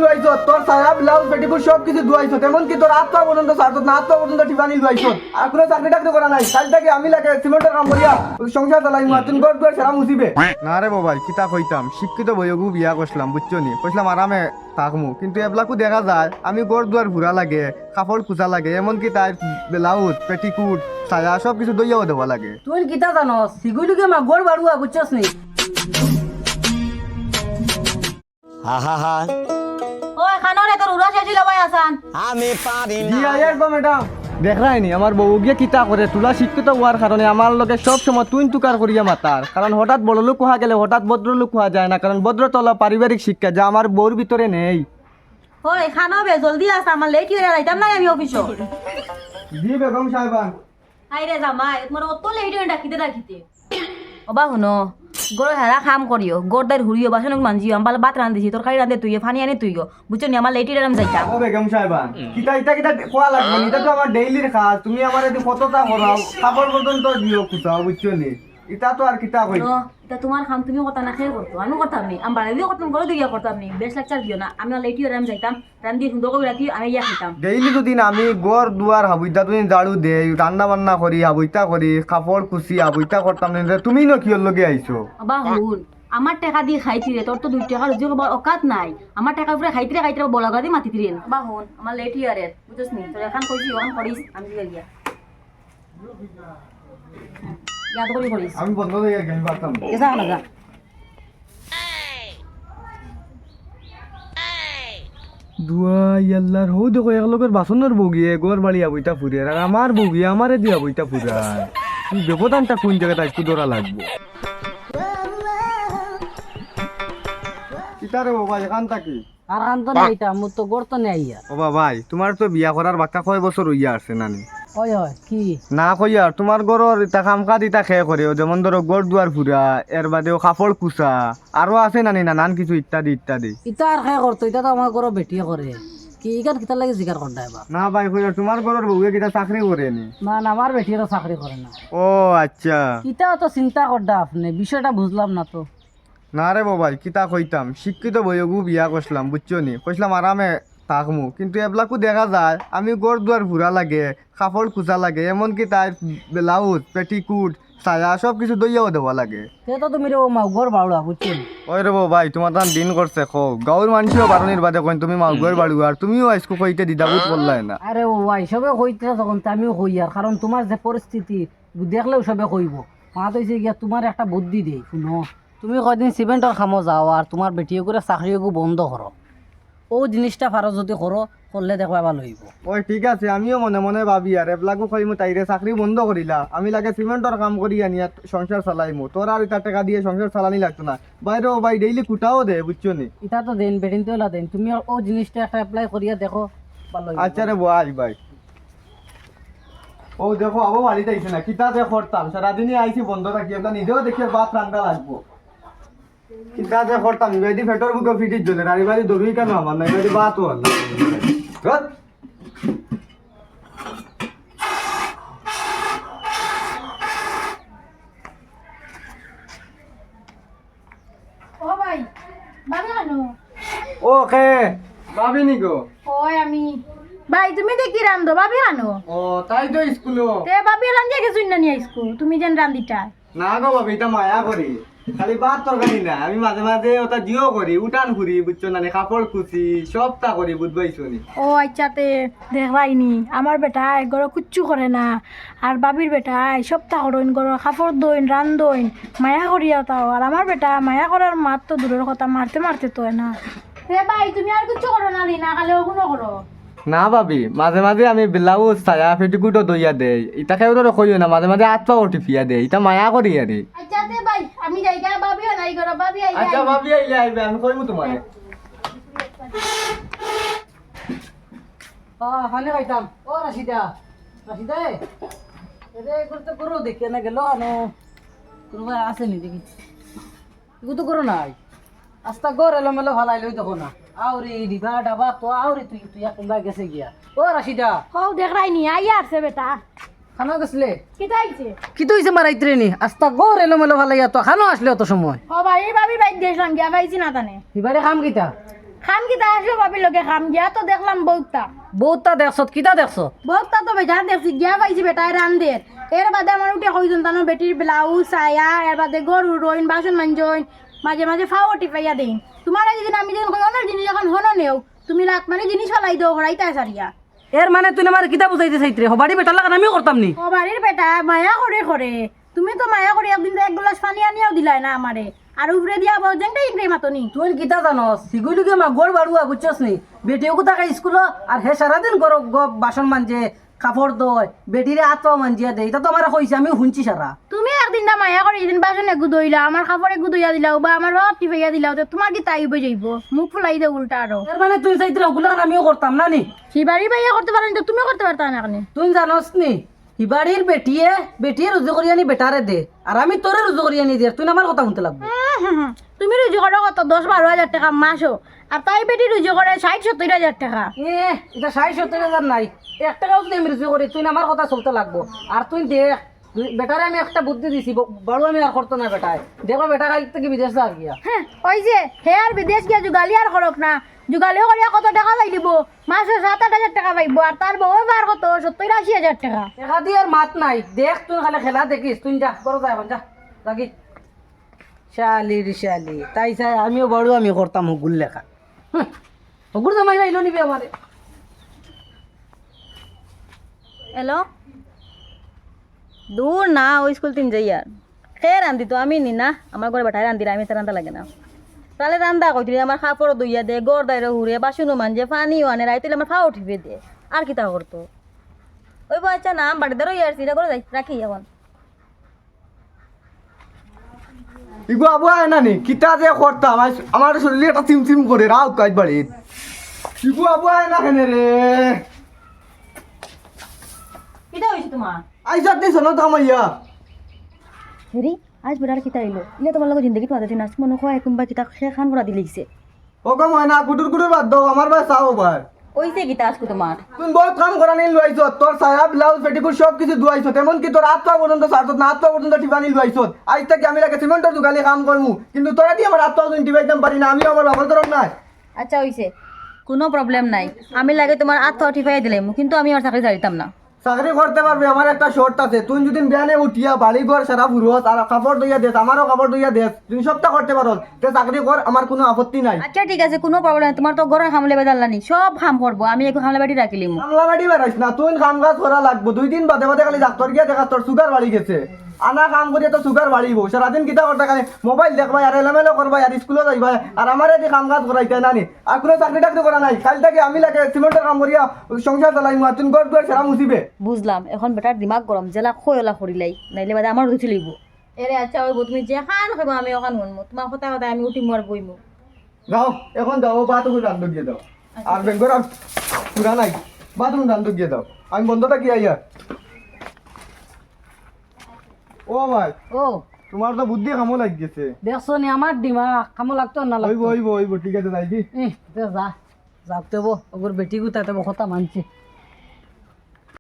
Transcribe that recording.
লইছো তোর সারা blouse petticoat সব কিছু ধুয়াইছো তেমন কি তোর হাত পা পর্যন্ত সারতো না হাত পা পর্যন্ত ঠিকানি লইছো আর কোনো চাকরি টাকরি করা নাই কাল থেকে আমি লাগে সিমেন্টের কাম করিয়া সংসার চালাই তুমি ঘর দুয়ার সেরা মুছিবে না রে বাবাই কিতা কইতাম শিক্ষিত বইগু বিয়া করছিলাম বুঝছো নি কইছিলাম আরামে থাকমু কিন্তু এবলাকু দেখা যায় আমি ঘর দুয়ার ঘুরা লাগে কাপড় কুচা লাগে এমনকি তার ব্লাউজ পেটিকুট সায়া সব কিছু দইয়াও দেওয়া লাগে তুই কিতা জানস সিগুলিকে মা গোড় বাড়ুয়া বুঝছস নি ওই খানরে তোর উড়া শেষিল ভাই আসান আমি পারি জি আইয়ারবা ম্যাডাম দেখাইনি আমার বউ গিয়ে কিতা করে তুলা শিক্ষিত হওয়ার কারণে আমার লগে সব সময় তুই তুকার করিয়া মাতার কারণ হঠাৎ বড় লোক হওয়া গেলে হঠাৎ ভদ্র লোক হওয়া যায় না কারণ ভদ্রতলা পারিবারিক শিক্ষা যা আমার বউর ভিতরে নেই ওই খানবে জলদি আস আমার লেট হয়ে যাইতাম না আমি অফিসে জি বেগম সাহেবান আইরে জামাই তোমার অত লেট হয়ে ডাকিতে অবা শুনো গড় হেরা কাম করিও গড়দার হুড়িও বাসন মানজিও আমি ভাত রান্ধিছি তরকারি রান্ধে তুইও ফানি আনি তুইও বুঝছো নি আমার লেট হয়ে যাইতাম ও বেগম সাহেবান কিতা ইটা কিতা কোয়া লাগবে এটা তো আমার ডেইলির কাজ তুমি আমার এদি কতটা করাও কাপড় পর্যন্ত দিও কুচাও বুঝছো নি এটা তো আর কিতা কই এটা তোমার কাম তুমি কথা না খেয়ে করতো আমি করতাম নি আমি বাড়ি দিয়ে করতাম গড়ে দিয়ে করতাম নি বেশ লেকচার দিও না আমি লেট হয়ে আমি যাইতাম রান্ধি সুন্দর করে রাখি আমি ইয়া খেতাম ডেইলি যদি আমি গড় দুয়ার হাবুইতা তুমি ঝাড়ু দে রান্না বান্না করি হাবুইতা করি কাপড় কুচি হাবুইতা করতাম না তুমি ন কি লগে আইছো বা হুন আমার টাকা দিয়ে খাইতি রে তোর তো 2 টাকা রুজি অকাত নাই আমার টাকা উপরে খাইতে বলা গাদি মাতিতি রে বা হুন আমার লেট হয়ে রে বুঝছস নি তোর এখন কইছি এখন করিস আমি দিয়ে গিয়া ইয়াদ করি করিস আমি বন্ধ হয়ে গেল পারতাম যা না যা দুয়াই আল্লাহর হো দেখো একলগের বাসনের বগিয়ে গোর বাড়ি আবইতা ফুরে আর আমার বগিয়ে আমারে দিয়া বইতা ফুরায় তুই ব্যবধানটা কোন জায়গাটা একটু দৌড়া লাগবো কিতারে বাবা এখান থাকি আর আন তো নাইতা মোর তো গোড় তো নেই আর ও ভাই তোমার তো বিয়া করার বাক্কা কয় বছর হইয়া আসছে নানি ওই হয় কি না কইয়া তোমার গরর ইতা কামকা দিতা খেয়ে করে যেমন ধরো গড় দুয়ার ফুরা এর বাদেও কাপড় কুচা আরো আছে নানি নানান কিছু ইত্যাদি ইত্যাদি ইটা আর খাই করতো ইটা তো আমার ঘরে বেটিয়ে করে কি ইকার কিতার লাগে জিকার করতে এবার না ভাই কইয়া তোমার গরর বউয়ে কিটা চাকরি করে নি না না আমার বেটিয়ে চাকরি করে না ও আচ্ছা ইটাও তো চিন্তা করতে আপনি বিষয়টা বুঝলাম না তো না রে বাবাই কিতা কইতাম শিক্ষিত বইগু বিয়া করছিলাম বুঝছো নি কইছিলাম আরামে থাকমু কিন্তু এবলাকু দেখা যায় আমি গড় দুয়ার ঘুরা লাগে কাপড় কুচা লাগে এমনকি তার ব্লাউজ পেটিকুট সায়া সব কিছু দইয়াও দেওয়া লাগে সে তো তুমি রে ও মা ঘর বাড়ুয়া বুঝছেন ওই রে ভাই তোমার তান দিন করছে খো গাঁর মানুষও বারণের বাদে কইন তুমি মাউ ঘর বাড়ু আর তুমিও আইসকো কইতে দিদাবুত করলাই না আরে ও ভাই সবে কইতে তখন তো আমিও কই আর কারণ তোমার যে পরিস্থিতি দেখলেও সবে কইব মা তো হইছে গিয়া তোমার একটা বুদ্ধি দেই শুনো তুমি কয়দিন সিমেন্টের খামো যাও আর তোমার বেটিয়ে করে চাকরিও বন্ধ করো ও জিনিসটা ফারো যদি করো করলে দেখো এবার লইব ওই ঠিক আছে আমিও মনে মনে ভাবি আর এবলাকু কইমু তাইরে চাকরি বন্ধ করিলা আমি লাগে সিমেন্টর কাম করি আনিয়া সংসার চালাইমু তোর আর এটা টাকা দিয়ে সংসার চালানি লাগতো না বাইরে ভাই ডেইলি কুটাও দে বুঝছো নি এটা তো দেন বেটিন তো দেন তুমি ও জিনিসটা একটা অ্যাপ্লাই করিয়া দেখো ভালো হইব। আচ্ছা রে বয় ভাই ও দেখো আবো বাড়িতে আইছে না কিতা যে করতাম সারাদিনই আইছি বন্ধ রাখি এবলা নিজেও দেখি ভাত রান্না লাগবো কিতা যে করতাম এবারে ফেটর বুকে ফিটির জন্য আর এবারে দরুই কেন আমার না এবারে ভাত হল ও ভাই ভাবি আনো ও কে ভাবি নি গো ওই আমি ভাই তুমি দেখি রান্ধো ভাবি আনো ও তাই তো স্কুলও তে ভাবি রান্ধে গেছুন না নিয়ে স্কুল তুমি যেন রান্ধিটা না গো ভাবি এটা মায়া করি খালি ভাত তরকারি না আমি মাঝে মাঝে ওটা জিও করি উঠান করি বুঝছো না কাপড় কুচি সবটা করি বুঝবাইছো নি ও আচ্ছাতে দেখবাইনি আমার বেটাই গড় কুচ্ছু করে না আর বাবির বেটাই সপ্তাহ করইন গড় কাপড় দইন রান্ধইন মায়া করিয়া তাও আর আমার বেটা মায়া করার মাত তো দূরের কথা মারতে মারতে তো না রে ভাই তুমি আর কিচ্ছু করো না নি না খালি ওগুলো করো না ভাবি মাঝে মাঝে আমি ব্লাউজ ছায়া পেটিকুটো দইয়া দেই ইটা কেউ তো কইও না মাঝে মাঝে হাত পা টিপিয়া দেই ইটা মায়া করি আরে আচ্ছাতে ভাই আমি যাই গা বাবিও নাই গড় বাবি আই আচ্ছা ভাবি আইলে আইবে আমি কইমু তোমারে হানে খাইতাম ও রাশিদা রাশিদা এরে করতে করো দেখি না গেল আনো কোনো আসেনি দেখি এগুলো তো করো নাই আস্তা গর এলো মেলো ভালাই লই দেখো না আউরি ডিবা ডাবা তো আউরি তুই তুই কোনবা গেছে গিয়া ও রাশিদা ও দেখরাইনি আইয়া আছে বেটা খানা গেছলে কিটা আইছে কি তো হইছে মারাইত্রে নি আস্তা গর এলো মেলো ভালাই তো খানো আসলে অত সময় ও ভাই এই ভাবি ভাই দেখলাম গিয়া পাইছি না তানে এবারে কাম কিটা খাম কি তা আসলো ভাবির লগে খাম গিয়া তো দেখলাম বহুতটা বহুতটা দেখছত কিতা দেখছত বহুতটা তো বেজার দেখছি গিয়া পাইছি বেটায় রান্ধের এর বাদে আমার উঠে কইজন তানো বেটির ব্লাউজ সায়া এর বাদে গরু রইন বাসন মানজইন মাঝে মাঝে ফাও টিপাইয়া দেন তোমার যেদিন আমি যেদিন কই অন্য জিনিস যখন হনো নেও তুমি রাত মানে জিনিস ফলাই দাও হরাইতা সারিয়া এর মানে তুই আমার কিতা বুঝাইতে চাইত্রে হবাড়ি বেটার লাগান আমিও করতাম নি ও বাড়ির বেটা মায়া করে তুমি তো মায়া করে একদিন তো এক গ্লাস পানি আনিয়াও দিলাই না আমারে আর উপরে দিয়া বউ যেনটা ইংরে মাতনি তুই কিতা জানস সিগুলিকে মা গোড় বাড়ুয়া বুঝছস নি বেটিও কোথাকা স্কুল আর হে সারাদিন গরো বাসন মানজে কাপড় দয় বেটিরে হাত পাও মানজিয়া দেয় এটা তো আমার কইছে আমি শুনছি সারা তুমি একদিন না মায়া করে এদিন বাসন একগু দইলা আমার কাপড় একগু দইয়া দিলাও বা আমার ভাত টিপাইয়া দিলাও তো তোমার কি তাই হইবে যাইব মুখ ফুলাই দে উল্টা আরো এর মানে তুই চাইত্রে ওগুলো আমিও করতাম না নি সি বাড়ি বাইয়া করতে পারেন তো তুমি করতে পারতা না কেন তুই জানস নি হিবাড়ির বেটিয়ে রুজু করি আনি বেটারে দে আর আমি তোরে রুজু করি আনি দে তুই না আমার কথা শুনতে লাগবে তুমি রুজি করো কত 10-12 হাজার টাকা মাসও আর তাই বেটি রুজি করে 60-70 হাজার টাকা এ এটা 60-70 নাই 1 টাকাও যদি আমি রুজু করি তুই না আমার কথা চলতে লাগবো আর তুই দেখ বেটারে আমি একটা বুদ্ধি দিছি বড় আমি আর করতো না বেটায় দেখো বেটা কাল থেকে বিদেশ যা গিয়া হ্যাঁ ওই যে হে আর বিদেশ গিয়া যুগালি আর করক না যুগালিও করিয়া কত টাকা পাই দিব মাসে 7-8 হাজার টাকা পাইব আর তার বউ বার কত 70-80 হাজার টাকা দেখা দিয়ে আর মাত নাই দেখ তুই খালি খেলা দেখিস তুই যা করো যা এখন যা লাগি শালি তাই চাই আমিও বড় আমি করতাম হুগুল লেখা হুগুর জামাই আইলো নিবি আমারে এলো দূর না ওই স্কুল তিন যাই আর খেয়ে রান্ধি তো আমি নি না আমার ঘরে বেটাই রান্ধি আমি তো রান্ধা লাগে না তাহলে রান্ধা কইলি আমার কাপড় দইয়া দে গড় দাইরে হুড়ে বাসনও মানজে পানিও আনে রাইতে আমার খাওয়া উঠিবে দে আর কি তা করতো ওই বাচ্চা না বাড়িতে রই আর সিটা করে যাই রাখি এখন ইগো আবু আয় না নি কিতা যে করতাম আমার শরীরে একটা চিমচিম করে রাও কাজ বাড়িত ইগো আবু আয় না কেন রে কিটা হয়েছে তোমার আইসাত দিছ না থামাইয়া হেরি আজ বেটার কিতা আইলো ইলে তোমার লগে জিন্দগি পাওয়া যাচ্ছে না মনে হয় কোনবা কিতা সে খান করা দিলিছে ও কম হয় না কুটুর কুটুর বাদ দাও আমার ভাই চাও ভাই ওইছে কিতা আজকে তোমার তুমি বহুত কাম করা নিয়ে লুয়াইছ তোর সায়া ব্লাউজ পেটিকুট সব কিছু ধুয়াইছ তেমন কি তোর হাত পা পর্যন্ত সারত না হাত পা পর্যন্ত টিপানি লুয়াইছ আজ থেকে আমি লাগে সিমেন্টের দোকানে কাম করমু কিন্তু তোরা দিয়ে আমার হাত পা পর্যন্ত টিপাইতাম পারি না আমিও আমার বাবার ধরন নাই আচ্ছা হইছে কোনো প্রবলেম নাই আমি লাগে তোমার আত্মা উঠিফাই দিলাম কিন্তু আমি আর চাকরি ছাড়িতাম না চাকরি করতে পারবে আমার একটা শর্ট আছে তুই যদি বিয়ানে উঠিয়া বাড়ি ঘর সারা ফুরস আর কাপড় দইয়া দেস আমারও কাপড় দইয়া দেস তুমি সবটা করতে পারো তে চাকরি কর আমার কোনো আপত্তি নাই আচ্ছা ঠিক আছে কোনো প্রবলেম নাই তোমার তো ঘরের খামলে বেদাল্লানি সব খাম করবো আমি একটু খামলে বাড়ি রাখিলিম কামলা বাড়ি বেড়াইস না তুই কাম কাজ করা লাগবো 2 দিন বাদে বাদে খালি ডাক্তার গিয়া দেখা তোর সুগার বাড়ি গেছে আনা কাম করিয়া তো সুগার বাড়িব সারাদিন কিতা করতে খালি মোবাইল দেখবাই আর এলোমেলো করবাই আর স্কুলে যাইবাই আর আমার এদি কাম কাজ করাইতে নানি আর কোনো চাকরি টাকরি করা নাই কাল থেকে আমি লাগে সিমেন্টের কাম করিয়া সংসার চালাইমু আর তুই ঘর দুয়ার সেরা মুছিবে বুঝলাম এখন বেটার দিমাগ গরম জেলা খয়লা করিলাই নাইলে বাদে আমার উঠি লইব এরে আচ্ছা ওই তুমি যে খান খাবো আমি ওখান শুনবো তোমার কথা কথা আমি উঠিম আর বইমু যাও এখন যাও বাথরুম রান্ধ গিয়ে দাও আর বেঙ্গর আর পুরা নাই বাথরুম রান্ধ গিয়ে দাও আমি বন্ধটা কি আইয়া ও ভাই ও তোমার তো বুদ্ধি কামো লাগি গেছে দেখছো নি আমার ডিমা কামো লাগতো না লাগতো ওইব ঠিক আছে যাই কি যা যাতে ওগুর বেটি গুতাতে কথা মানছি